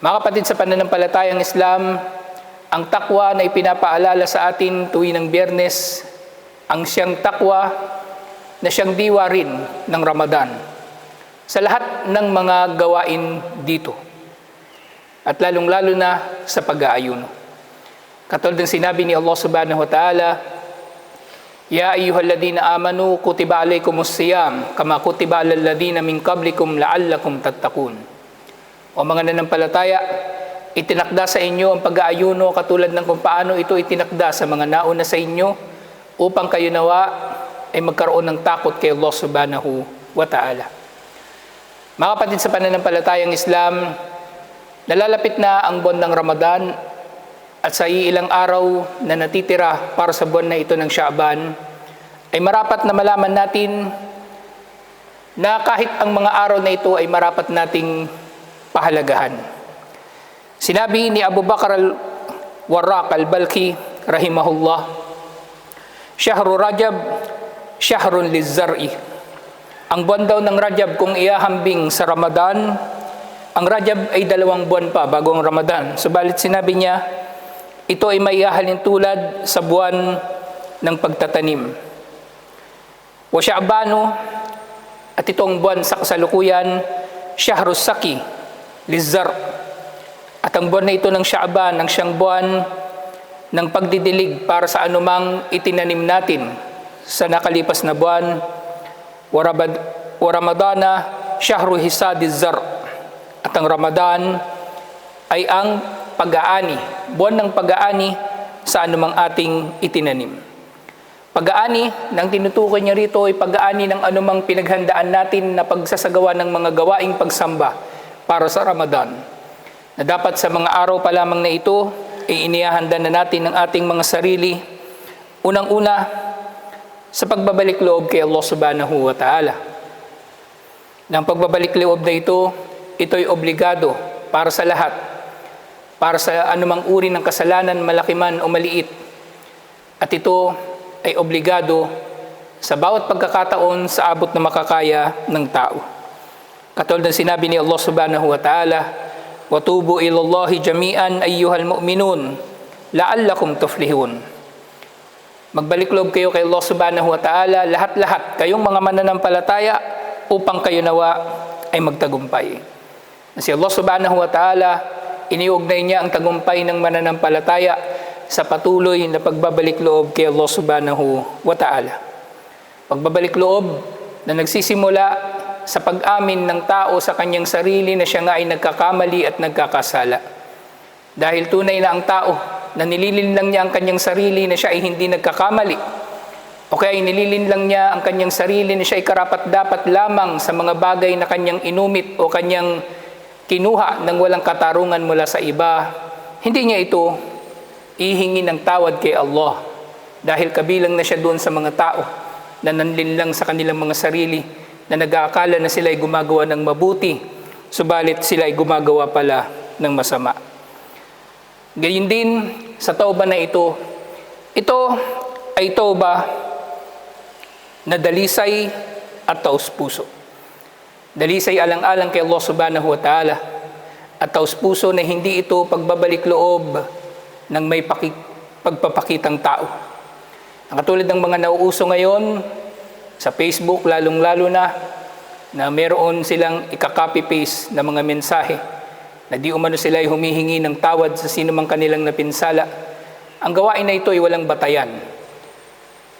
Mga kapatid sa pananampalatayang Islam, ang takwa na ipinapaalala sa atin tuwing ng Biyernes, ang siyang takwa na siyang diwa rin ng Ramadan sa lahat ng mga gawain dito. At lalong-lalo na sa pag-aayuno. Katulad ng sinabi ni Allah subhanahu wa ta'ala, Ya ayyuhalladhina amanu kutiba alaykumus siyam kama kutiba alal ladhina min qablikum la'allakum tattaqun. O mga nanampalataya, itinakda sa inyo ang pag-aayuno katulad ng kung paano ito itinakda sa mga nauna sa inyo upang kayo nawa ay magkaroon ng takot kay Allah subhanahu wa ta'ala. Mga kapatid sa pananampalatayang Islam, nalalapit na ang buwan ng Ramadan at sa ilang araw na natitira para sa buwan na ito ng Sha'ban, ay marapat na malaman natin na kahit ang mga araw na ito ay marapat nating pahalagahan. Sinabi ni Abu Bakr al-Warraq al-Balkhi, rahimahullah, Shahru Rajab, Shahrun lizzar'i. Ang buwan daw ng Rajab kung iahambing sa Ramadan, ang Rajab ay 2 buwan pa bago ang Ramadan. Subalit sinabi niya, ito ay maihahalin tulad sa buwan ng pagtatanim. Wa Sha'banu, at itong buwan sa kasalukuyan, Shahrus Saki, Lizzar. At ang buwan na ito ng Sha'ban, ang siyang buwan ng pagdidilig para sa anumang itinanim natin sa nakalipas na buwan. Wa Ramadana, Shahru Hisadiz Zar. At ang Ramadan ay ang pag-aani, buwan ng pag-aani sa anumang ating itinanim. Pag-aani, nang tinutukoy niya rito ay pag-aani ng anumang pinaghandaan natin na pagsasagawa ng mga gawaing pagsamba para sa Ramadan. Na dapat sa mga araw pa lamang na ito, ay inihahanda na natin ang ating mga sarili. Unang-una, sa pagbabalik loob kay Allah subhanahu wa ta'ala. Nang pagbabalik loob na ito'y obligado para sa lahat. Para sa anumang uri ng kasalanan, malaki man o maliit. At ito ay obligado sa bawat pagkakataon sa abot na makakaya ng tao. Katulad ng sinabi ni Allah subhanahu wa ta'ala, وَتُوبُوا إِلَى اللَّهِ جَمِيعًا أَيُّهَا الْمُؤْمِنُونَ لَعَلَّكُمْ تُفْلِحُونَ. Magbalik loob kayo kay Allah subhanahu wa ta'ala, lahat-lahat, kayong mga mananampalataya, upang kayo nawa ay magtagumpay. Si Allah subhanahu wa ta'ala, iniugnay niya ang tagumpay ng mananampalataya sa patuloy na pagbabalik loob kay Allah subhanahu wa ta'ala. Pagbabalik loob na nagsisimula sa pag-amin ng tao sa kanyang sarili na siya nga ay nagkakamali at nagkakasala. Dahil tunay na ang tao na nililinlang niya ang kanyang sarili na siya ay hindi nagkakamali, o kaya nililinlang niya ang kanyang sarili na siya ay karapat-dapat lamang sa mga bagay na kanyang inumit o kanyang kinuha ng walang katarungan mula sa iba, hindi niya ito ihingi ng tawad kay Allah dahil kabilang na siya doon sa mga tao na nanlinlang sa kanilang mga sarili na nag-aakala na sila ay gumagawa ng mabuti, subalit sila ay gumagawa pala ng masama. Gayun din sa tauba na ito ay tauba na dalisay at taos puso. Dalisay alang-alang kay Allah subhanahu wa ta'ala at taos puso na hindi ito pagbabalik loob ng may pagpapakitang tao. Ang katulad ng mga nauuso ngayon sa Facebook, lalong-lalo na meron silang ika-copy-paste na mga mensahe na di umano sila ay humihingi ng tawad sa sino mang kanilang napinsala. Ang gawain na ito ay walang batayan.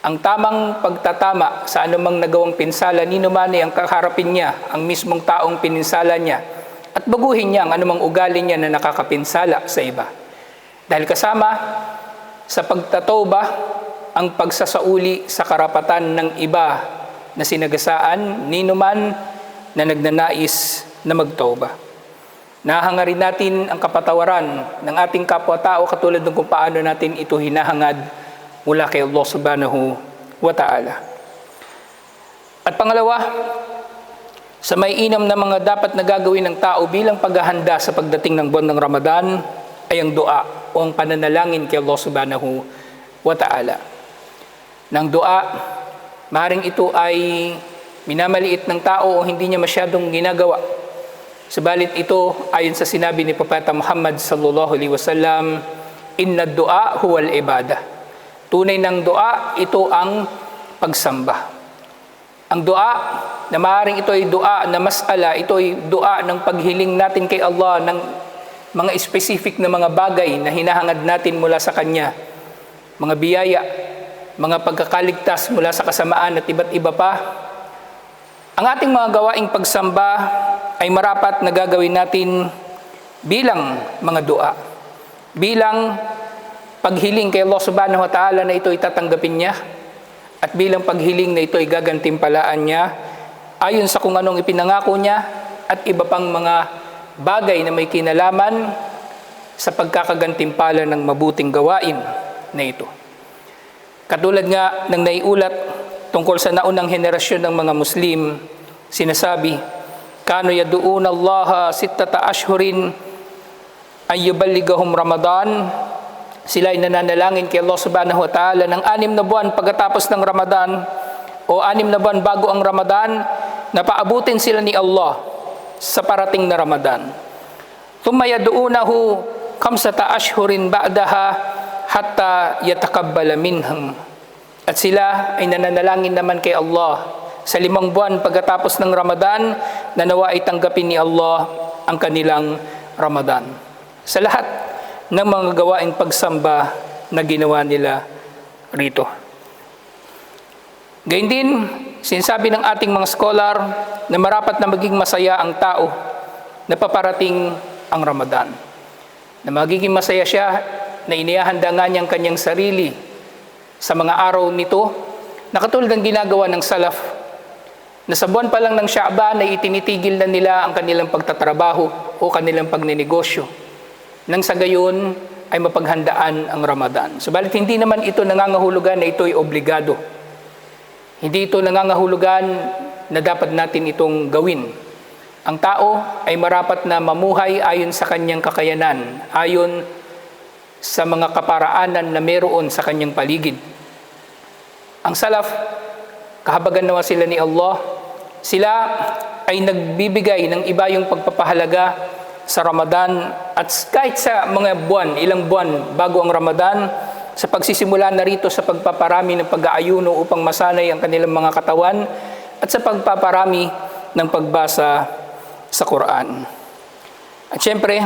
Ang tamang pagtatama sa anumang nagawang pinsala, nino man ay ang kaharapin niya, ang mismong taong pininsala niya, at baguhin niya ang anumang ugali niya na nakakapinsala sa iba. Dahil kasama sa pagtatoba, ang pagsasauli sa karapatan ng iba na sinagasaan, nino man na nagnanais na magtoba. Nahangarin natin ang kapatawaran ng ating kapwa-tao katulad ng kung paano natin ito hinahangad mula kay Allah subhanahu wa ta'ala. At pangalawa, sa may inam na mga dapat na gagawin ng tao bilang paghahanda sa pagdating ng buwan ng Ramadan ay ang dua o ang pananalangin kay Allah subhanahu wa ta'ala. Nang dua, maaaring ito ay minamaliit ng tao o hindi niya masyadong ginagawa. Subalit ito, ayon sa sinabi ni Propeta Muhammad sallallahu alaihi wasallam, inna du'a huwal ibadah. Tunay ng dua, ito ang pagsamba. Ang dua, na maaaring ito ay dua na mas'ala, ito ay dua ng paghiling natin kay Allah ng mga specific na mga bagay na hinahangad natin mula sa Kanya. Mga biyaya, mga pagkakaligtas mula sa kasamaan at iba't iba pa. Ang ating mga gawaing pagsamba ay marapat na gagawin natin bilang mga dua. Bilang paghiling kay Allah subhanahu wa ta'ala na ito ay tatanggapin niya, at bilang paghiling na ito ay gagantimpalaan niya ayon sa kung anong ipinangako niya at iba pang mga bagay na may kinalaman sa pagkakagantimpala ng mabuting gawain na ito. Katulad nga ng naiulat tungkol sa naunang henerasyon ng mga Muslim, sinasabi, kano yadu'una Allah sittata ashhurin ay yuballigahum Ramadan. Sila ay nananalangin kay Allah subhanahu wa ta'ala ng 6 na buwan pagkatapos ng Ramadan o 6 na buwan bago ang Ramadan, na paabutin sila ni Allah sa parating na Ramadan. Thumma yadu'unahu kamsata ashhurin ba'daha hatta yatakabbala minhum. At sila ay nananalangin naman kay Allah sa 5 buwan pagkatapos ng Ramadan na nawa ay tanggapin ni Allah ang kanilang Ramadan. Sa lahat ng mga gawaing pagsamba na ginawa nila rito. Gayun din, sinasabi ng ating mga scholar na marapat na maging masaya ang tao na paparating ang Ramadan. Na magiging masaya siya na inihahanda nga niyang kanyang sarili sa mga araw nito, na katulad ng ginagawa ng salaf, na sa buwan pa lang ng Sha'ban ay itinitigil na nila ang kanilang pagtatrabaho o kanilang pagnenegosyo, nang sa gayon ay mapaghandaan ang Ramadan. Subalit hindi naman ito nangangahulugan na ito ay obligado. Hindi ito nangangahulugan na dapat natin itong gawin. Ang tao ay marapat na mamuhay ayon sa kanyang kakayanan, ayon sa mga kaparaanan na meron sa kanyang paligid. Ang salaf, kahabagan nawa sila ni Allah, sila ay nagbibigay ng iba yung pagpapahalaga sa Ramadan at kahit sa mga buwan, ilang buwan bago ang Ramadan, sa pagsisimula na rito sa pagpaparami ng pag-aayuno upang masanay ang kanilang mga katawan at sa pagpaparami ng pagbasa sa Quran. At syempre,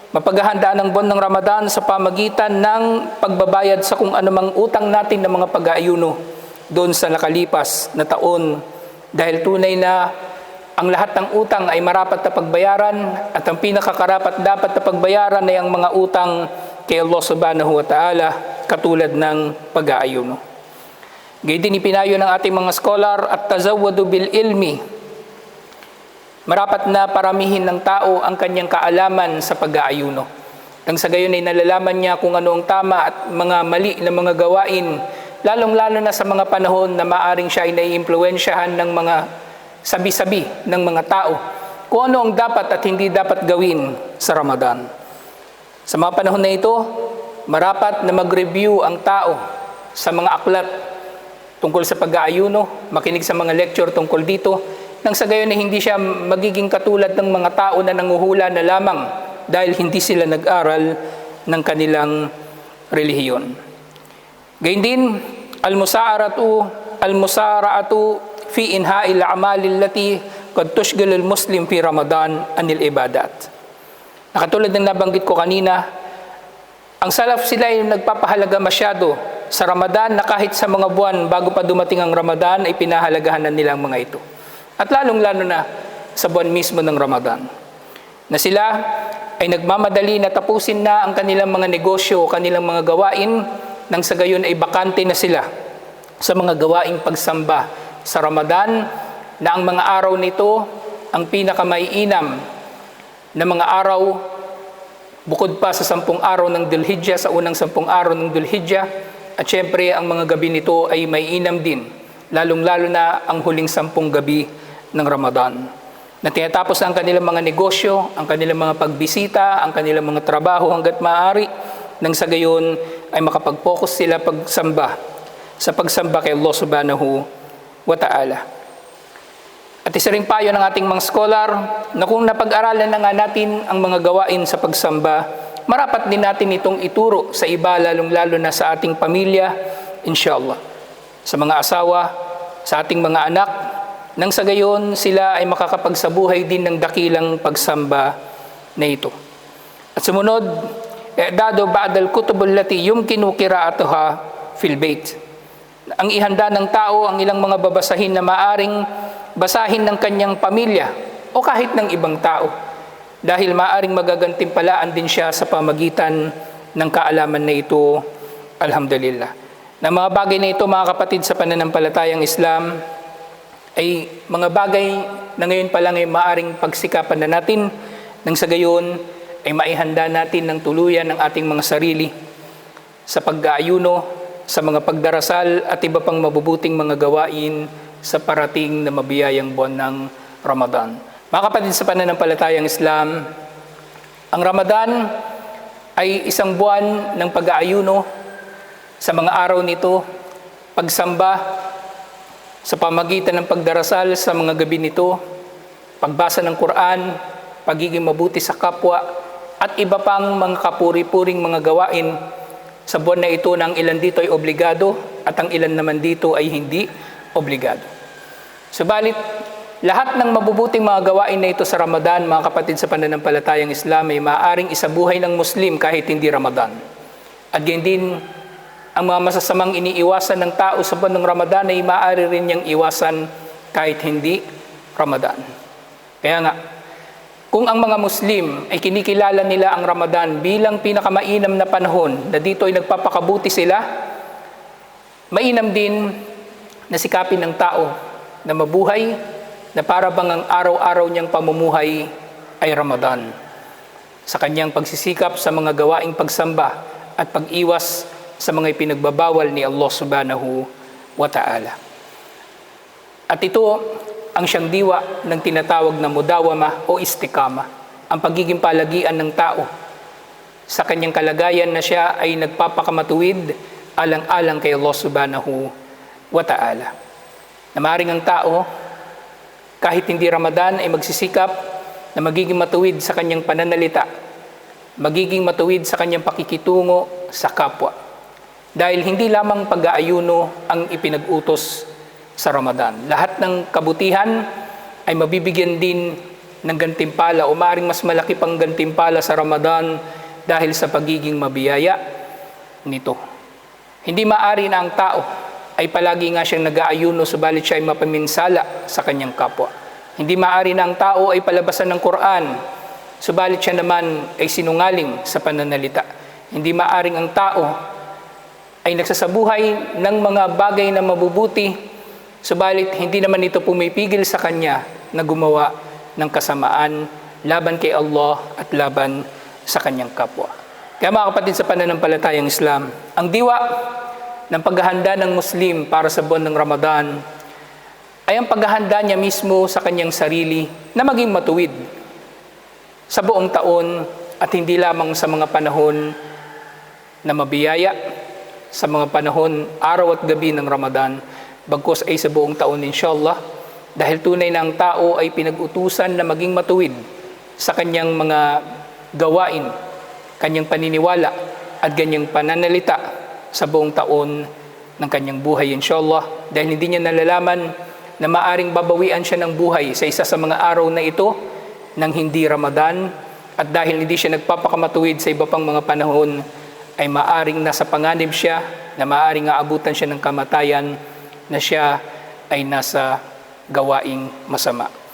mapaghahandaan ng buwan ng Ramadan sa pamagitan ng pagbabayad sa kung anumang utang natin ng mga pag-aayuno doon sa nakalipas na taon, dahil tunay na ang lahat ng utang ay marapat na pagbayaran at ang pinakakarapat dapat na pagbayaran ay ang mga utang kay Allah subhanahu wa ta'ala, katulad ng pag-aayuno. Gayon din ipinayo ng ating mga scholar at tazawwadu bil ilmi. Marapat na paramihin ng tao ang kanyang kaalaman sa pag-aayuno. Nang sa gayon ay nalalaman niya kung ano ang tama at mga mali na mga gawain, lalong-lalo na sa mga panahon na maaring siya ay naiimpluwensyahan ng mga sabi-sabi ng mga tao kung ano ang dapat at hindi dapat gawin sa Ramadan. Sa mga panahon na ito, marapat na mag-review ang tao sa mga aklat tungkol sa pag-aayuno, makinig sa mga lecture tungkol dito, nang sa gayon na hindi siya magiging katulad ng mga tao na nanguhula na lamang dahil hindi sila nag-aral ng kanilang relihiyon. Gayun din, al-musara'atu fi inha'il a'malil lati qad tushghilul muslim fi Ramadan anil ibadat. Nakatulad ng nabanggit ko kanina, ang salaf sila ay nagpapahalaga masyado sa Ramadan na kahit sa mga buwan bago pa dumating ang Ramadan ay pinahalagahan na nila ang mga ito. At lalong-lalo na sa buwan mismo ng Ramadan, na sila ay nagmamadali na tapusin na ang kanilang mga negosyo o kanilang mga gawain, nang sa gayon ay bakante na sila sa mga gawaing pagsamba sa Ramadan, na ang mga araw nito ang pinakamaiinam na mga araw bukod pa sa 10 araw ng Dhul-Hijjah, sa unang 10 araw ng Dhul-Hijjah, at syempre ang mga gabi nito ay maiinam din, lalong-lalo na ang huling 10 gabi ng Ramadan, na tinatapos ang kanilang mga negosyo, ang kanilang mga pagbisita, ang kanilang mga trabaho hanggat maaari, nang sa gayon ay makapag-focus sila sa pagsamba kay Allah subhanahu wa ta'ala. At isa ring payo ng ating mga scholar na kung napag-aralan na nga natin ang mga gawain sa pagsamba, marapat din natin itong ituro sa iba, lalong-lalo na sa ating pamilya, inshallah. Sa mga asawa, sa ating mga anak, nang sa gayon sila ay makakapagsabuhay din ng dakilang pagsamba na ito. At sumunod, i'dadu ba'dal kutubul lati yumkinu qira'atuha fil bait. Ang ihanda ng tao ang ilang mga babasahin na maaring basahin ng kanyang pamilya o kahit ng ibang tao, dahil maaring magagantimpalaan din siya sa pamagitan ng kaalaman na ito, alhamdulillah. Na mga bagay na ito, mga kapatid, sa pananampalatayang Islam ay mga bagay na ngayon pa lang ay maaring pagsikapan na natin, nang sa gayon ay maihanda natin ng tuluyan ng ating mga sarili sa pag-aayuno, sa mga pagdarasal at iba pang mabubuting mga gawain sa parating na mabiyayang buwan ng Ramadan. Mga kapatid, sa pananampalatayang Islam, ang Ramadan ay isang buwan ng pag-aayuno. Sa mga araw nito, pagsamba sa pamagitan ng pagdarasal sa mga gabi nito, pagbasa ng Quran, pagiging mabuti sa kapwa, at iba pang mga kapuri-puring mga gawain sa buwan na ito, na ang ilan dito ay obligado at ang ilan naman dito ay hindi obligado. Subalit, lahat ng mabubuting mga gawain na ito sa Ramadan, mga kapatid, sa pananampalatayang Islam, ay maaaring isabuhay ng Muslim kahit hindi Ramadan. At ganyan din, ang mga masasamang iniiwasan ng tao sa buwan ng Ramadan ay maaari rin niyang iwasan kahit hindi Ramadan. Kaya nga, kung ang mga Muslim ay kinikilala nila ang Ramadan bilang pinakamainam na panahon na dito ay nagpapakabuti sila, mainam din na sikapin ng tao na mabuhay na para bang ang araw-araw niyang pamumuhay ay Ramadan, sa kanyang pagsisikap sa mga gawaing pagsamba at pag-iwas sa mga ipinagbabawal ni Allah subhanahu wa ta'ala. At ito ang siyang diwa ng tinatawag na mudawama o istikama, ang pagiging palagian ng tao sa kanyang kalagayan na siya ay nagpapakamatuwid alang-alang kay Allah subhanahu wa ta'ala. Na maaaring ang tao, kahit hindi Ramadan, ay magsisikap na magiging matuwid sa kanyang pananalita, magiging matuwid sa kanyang pakikitungo sa kapwa. Dahil hindi lamang pag-aayuno ang ipinag-utos sa Ramadan. Lahat ng kabutihan ay mabibigyan din ng gantimpala o maaaring mas malaki pang gantimpala sa Ramadan dahil sa pagiging mabiyaya nito. Hindi maaari na ang tao ay palagi nga siyang nag-aayuno, subalit siya ay mapaminsala sa kanyang kapwa. Hindi maaari na ang tao ay palabasan ng Quran, subalit siya naman ay sinungaling sa pananalita. Hindi maaring ang tao ay nagsasabuhay ng mga bagay na mabubuti, subalit hindi naman ito pumipigil sa kanya na gumawa ng kasamaan laban kay Allah at laban sa kanyang kapwa. Kaya mga kapatid, sa pananampalatayang Islam, ang diwa ng paghahanda ng Muslim para sa buwan ng Ramadan ay ang paghahanda niya mismo sa kanyang sarili na maging matuwid sa buong taon at hindi lamang sa mga panahon na mabiyaya, sa mga panahon araw at gabi ng Ramadan, bagkus ay sa buong taon inshallah, dahil tunay na ang tao ay pinag-utusan na maging matuwid sa kanyang mga gawain, kanyang paniniwala at kanyang pananalita sa buong taon ng kanyang buhay inshallah, dahil hindi niya nalalaman na maaring babawian siya ng buhay sa isa sa mga araw na ito ng hindi Ramadan, at dahil hindi siya nagpapakamatuwid sa iba pang mga panahon ay maaring nasa panganib siya, na maaring aabutan siya ng kamatayan, na siya ay nasa gawaing masama.